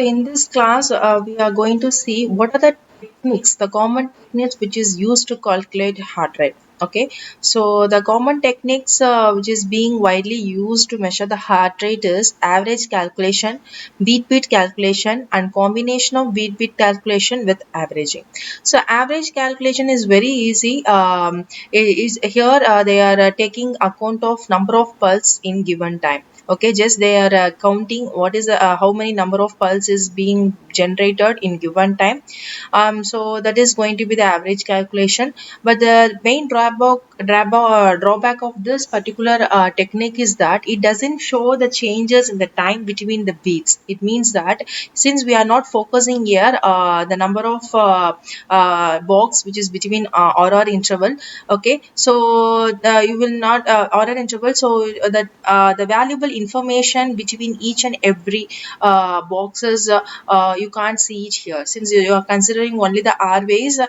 in this class, we are going to see what are the techniques, the common techniques which is used to calculate heart rate. Okay, so the common techniques which is being widely used to measure the heart rate is average calculation, beat calculation, and combination of beat calculation with averaging. So average calculation is very easy. Is here they are taking account of number of pulse in given time. Okay, just they are counting what is how many number of pulse is being generated in given time. So that is going to be the average calculation. But the main drawback of this particular technique is that it doesn't show the changes in the time between the beats. It means that since we are not focusing here the number of box which is between or interval. Okay, so you will not order interval, so that the valuable information between each and every boxes you can't see it here, since you are considering only the r-ways,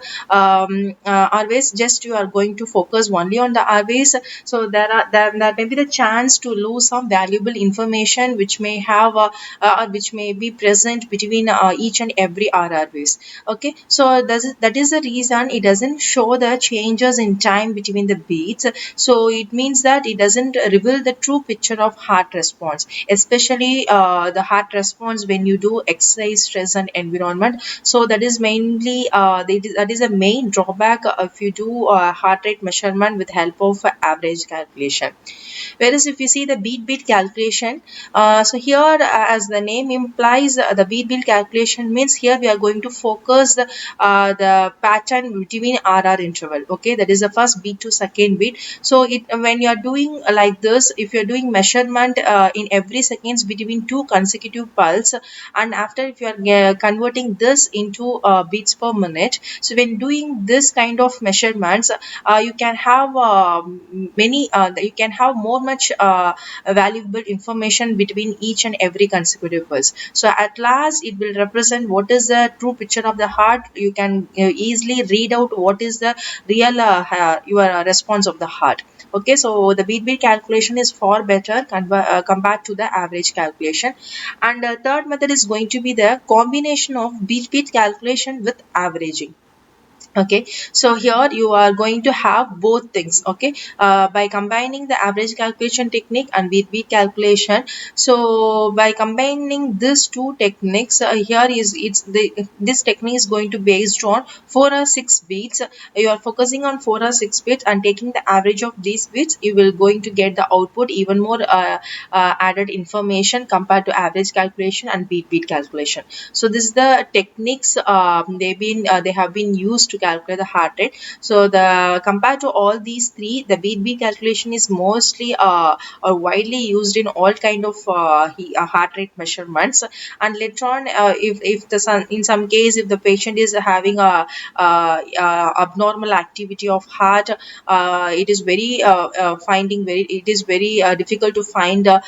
just you are going to focus only on the r-ways. So there may be the chance to lose some valuable information which may have which may be present between each and every rr-ways. Okay, so that is the reason it doesn't show the changes in time between the beats. So it means that it doesn't reveal the true picture of heart response, especially the heart response when you do exercise, stress, and environment. So that is mainly that is a main drawback if you do heart rate measurement with help of average calculation. Whereas if you see the beat calculation, so here as the name implies, the beat calculation means here we are going to focus the pattern between RR interval. Okay, that is the first beat to second beat. So when you are doing like this, if you are doing measurement in every seconds between two consecutive pulse, and after if you are converting this into beats per minute, so when doing this kind of measurements, you can have you can have more much valuable information between each and every consecutive pulse. So at last it will represent what is the true picture of the heart. You can easily read out what is the real your response of the heart. Okay, so the beat calculation is far better compared to the average calculation. And third method is going to be the combination of beat calculation with averaging. Okay, so here you are going to have both things. Okay, by combining the average calculation technique and beat calculation. So by combining these two techniques, here is this technique is going to be based on 4 or 6 beats. You are focusing on 4 or 6 beats and taking the average of these beats, you will going to get the output even more added information compared to average calculation and beat calculation. So this is the techniques they have been used to calculate the heart rate. So the compared to all these three, the beat calculation is mostly or widely used in all kind of heart rate measurements. And later on, if in some case if the patient is having a abnormal activity of heart, it is very it is very difficult to find a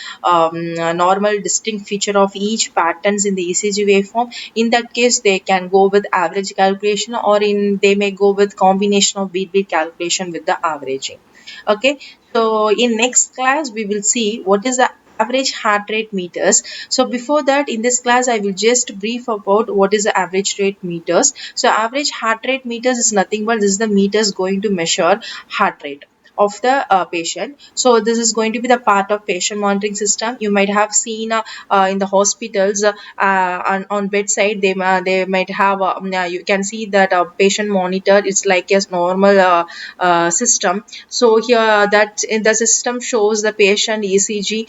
normal distinct feature of each patterns in the ECG waveform. In that case, they can go with average calculation, or they may go with combination of beat calculation with the averaging. Okay, so in next class we will see what is the average heart rate meters. So before that, in this class I will just brief about what is the average rate meters. So average heart rate meters is nothing but this is the meters going to measure heart rate of the patient. So this is going to be the part of patient monitoring system. You might have seen in the hospitals on bedside they might have you can see that patient monitor. It's like a normal system. So here that in the system shows the patient ECG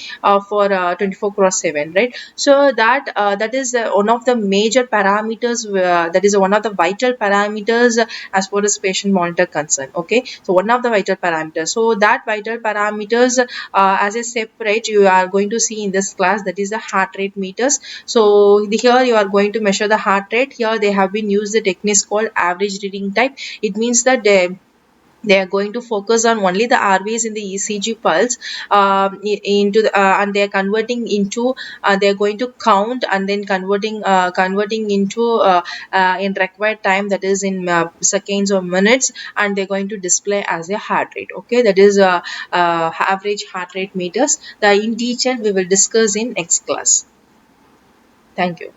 for 24/7, right? So that is one of the major parameters, that is one of the vital parameters as far as patient monitor concern. Okay, so one of the vital parameters. So that vital parameters as a separate you are going to see in this class, that is the heart rate meters. So here you are going to measure the heart rate. Here they have been used the techniques called average reading type. It means that they are going to focus on only the RVs in the ECG pulse into the, and they are converting into they are going to count and then converting into in required time, that is in seconds or minutes, and they're going to display as a heart rate. Okay, that is average heart rate meters. The in detail we will discuss in next class. Thank you.